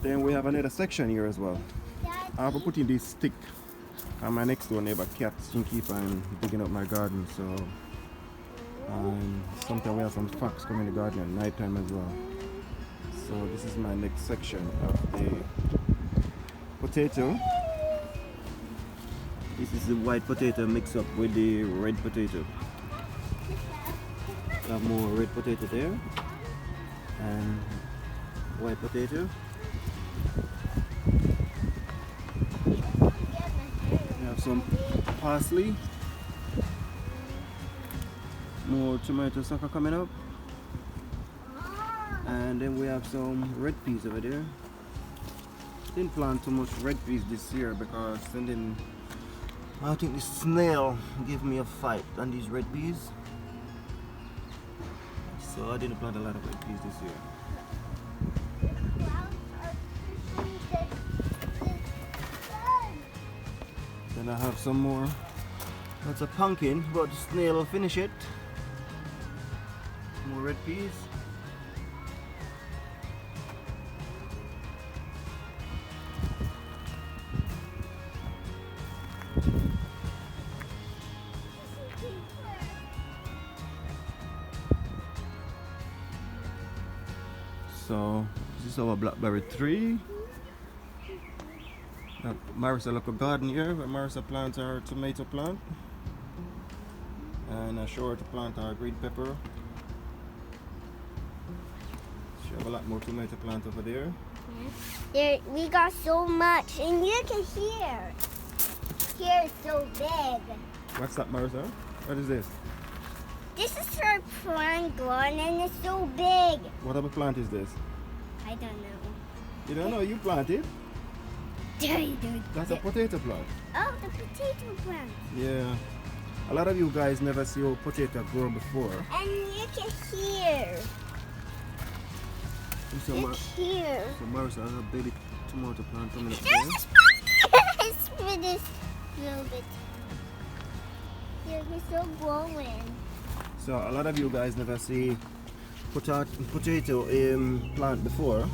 Then we have another section here as well. I have to put in this stick. And my next door neighbor cat she keep on digging up my garden, so sometimes we have some fox come in the garden at night time as well. So this is my next section of the potato. This is the white potato mixed up with the red potato. We have more red potato there and white potato. We have some parsley, more tomato sucker coming up, and then we have some red peas over there. Didn't plant too much red peas this year because then I think the snail gave me a fight on these red peas, so I didn't plant a lot of red peas this year. Then I have some more. That's a pumpkin, but the snail will finish it. More red peas. So this is our blackberry tree. Marissa look a garden here where Marissa plants her tomato plant. And I show her to plant our green pepper. She have a lot more tomato plant over there. There, we got so much, and you can hear. Here is so big. What's that, Marissa? What is this? This is our plant garden, and it's so big. What type of plant is this? I don't know. You don't know? You planted? That's a potato plant. Oh, the potato plant. Yeah. A lot of you guys never see how potato grow before. And you can hear. So Here. So Marissa has a baby tomato plant coming up There's there. a spider! It's for this little bit. Here, he's still growing. So a lot of you guys never see potato plant before.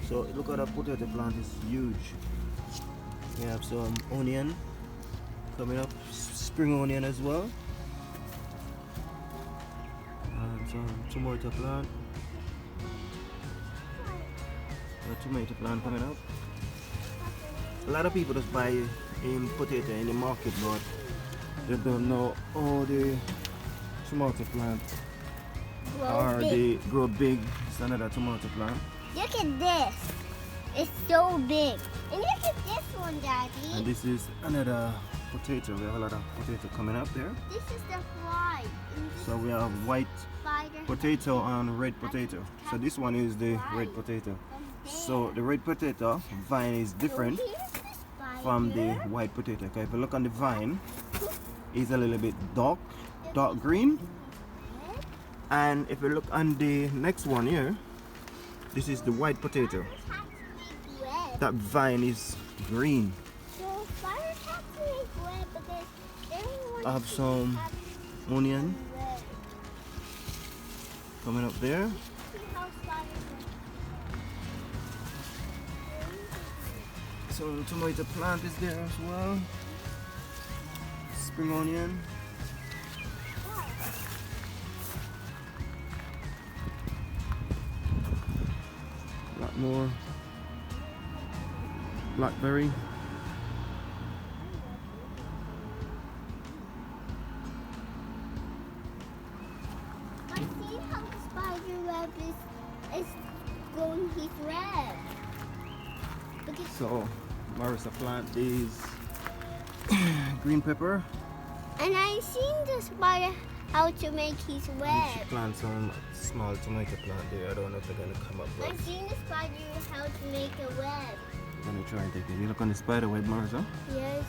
So look at that potato plant, is huge. We have some onion coming up, spring onion as well. And some tomato plant. A tomato plant coming up. A lot of people just buy potato in the market, but they don't know all the tomato plant they grow big. It's another tomato plant. Look at this. It's so big. And look at this one, Daddy. And this is another potato. We have a lot of potato coming up there. This is the fly. So we have white Spider. potato and red potato. So this one is the red potato. So the red potato vine is different from the white potato. Okay, if you look on the vine, it's a little bit dark green. And if you look on the next one here, this is the white potato. That vine is green. I have some onion coming up there. Some tomato plant is there as well. Spring onion. A lot more blackberry. I see how the spider web is going his web. So Marissa plant these green pepper. And I seen the spider how to make his And web. she plants some small tomato plant there. I don't know if they're gonna come up, but I seen the spider how to make a web. I'm gonna try and take it. You look on the spider web, Marissa? Yes,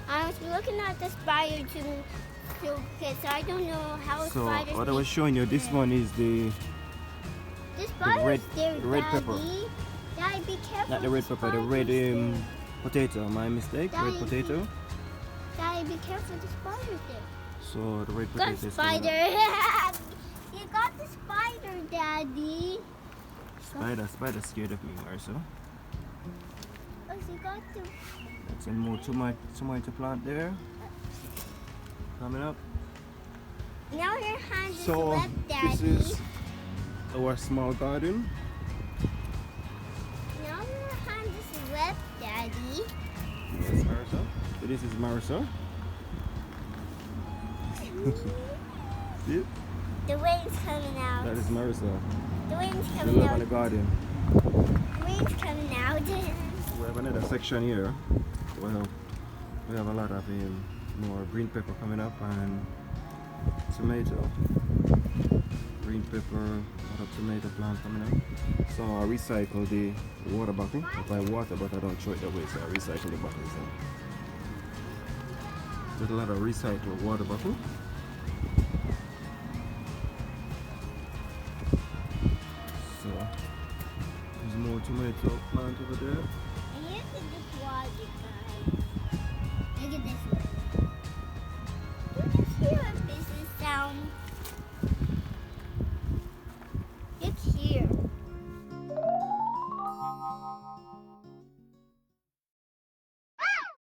I was looking at the spider because I don't know how So spiders what I was make showing you, this one is the spider's there, red pepper. Daddy. Daddy, be careful. not the red pepper, the red spiders there. potato. My mistake, red Daddy, potato. Daddy, be careful, the spider's there. So the red Got potato is coming spider. up. You got the spider, Daddy. Spider scared of me, Marissa. Oh, she got to. That's some more tomato plant there. Coming up. Now your hand is So wet, Daddy. this is our small garden. Now your hand is wet, Daddy. Yes, Marissa. So this is Marissa. See? The rain's coming out. That is Marissa. The rain's We coming live in out. the garden. The rain's coming out. We have another section here. Well, we have a lot of more green pepper coming up and tomato. Green pepper, a lot of tomato plant coming up. So I recycle the water bottle. I buy water, but I don't throw it away, so I recycle the bottles. There's a lot of recycled water bottle. So there's more tomato plant over there. And here's the water, guys. Look at this one.